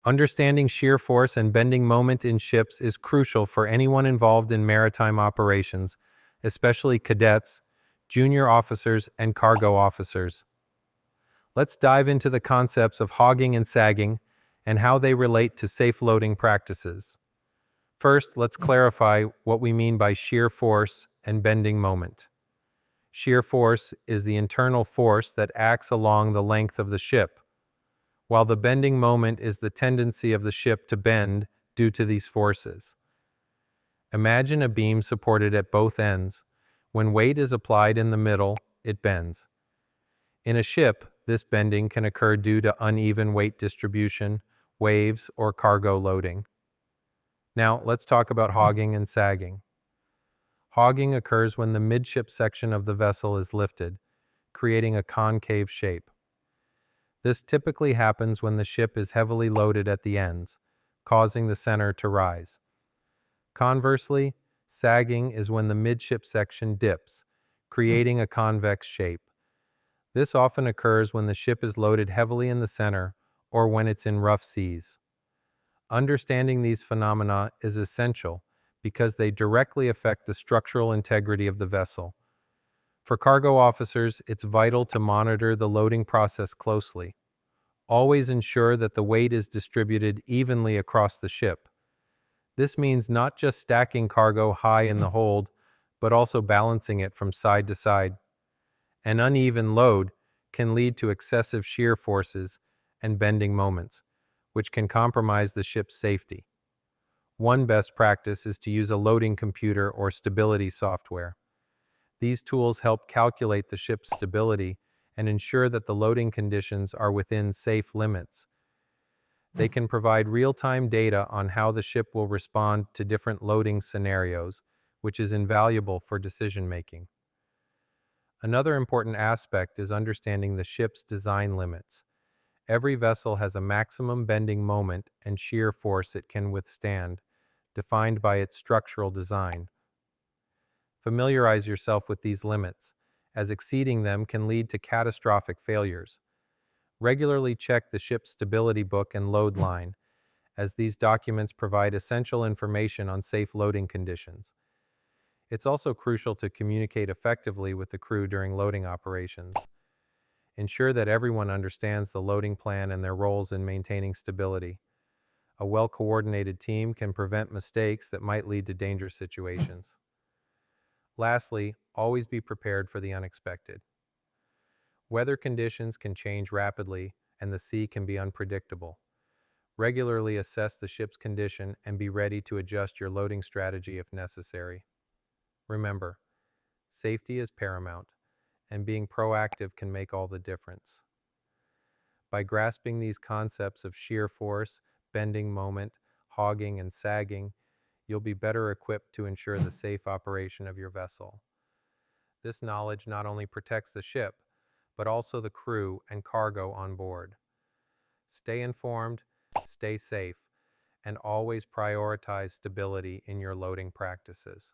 Understanding shear force and bending moment in ships is crucial for anyone involved in maritime operations, especially cadets, junior officers, and cargo officers. Let's dive into the concepts of hogging and sagging and how they relate to safe loading practices. First, let's clarify what we mean by shear force and bending moment. Shear force is the internal force that acts along the length of the ship, while the bending moment is the tendency of the ship to bend due to these forces. Imagine a beam supported at both ends. When weight is applied in the middle, it bends. In a ship, this bending can occur due to uneven weight distribution, waves, or cargo loading. Now, let's talk about hogging and sagging. Hogging occurs when the midship section of the vessel is lifted, creating a concave shape. This typically happens when the ship is heavily loaded at the ends, causing the center to rise. Conversely, sagging is when the midship section dips, creating a convex shape. This often occurs when the ship is loaded heavily in the center or when it's in rough seas. Understanding these phenomena is essential because they directly affect the structural integrity of the vessel. For cargo officers, it's vital to monitor the loading process closely. Always ensure that the weight is distributed evenly across the ship. This means not just stacking cargo high in the hold, but also balancing it from side to side. An uneven load can lead to excessive shear forces and bending moments, which can compromise the ship's safety. One best practice is to use a loading computer or stability software. These tools help calculate the ship's stability and ensure that the loading conditions are within safe limits. They can provide real-time data on how the ship will respond to different loading scenarios, which is invaluable for decision-making. Another important aspect is understanding the ship's design limits. Every vessel has a maximum bending moment and shear force it can withstand, defined by its structural design. Familiarize yourself with these limits, as exceeding them can lead to catastrophic failures. Regularly check the ship's stability book and load line, as these documents provide essential information on safe loading conditions. It's also crucial to communicate effectively with the crew during loading operations. Ensure that everyone understands the loading plan and their roles in maintaining stability. A well-coordinated team can prevent mistakes that might lead to dangerous situations. Lastly, always be prepared for the unexpected. Weather conditions can change rapidly, and the sea can be unpredictable. Regularly assess the ship's condition and be ready to adjust your loading strategy if necessary. Remember, safety is paramount, and being proactive can make all the difference. By grasping these concepts of shear force, bending moment, hogging, and sagging, you'll be better equipped to ensure the safe operation of your vessel. This knowledge not only protects the ship, but also the crew and cargo on board. Stay informed, stay safe, and always prioritize stability in your loading practices.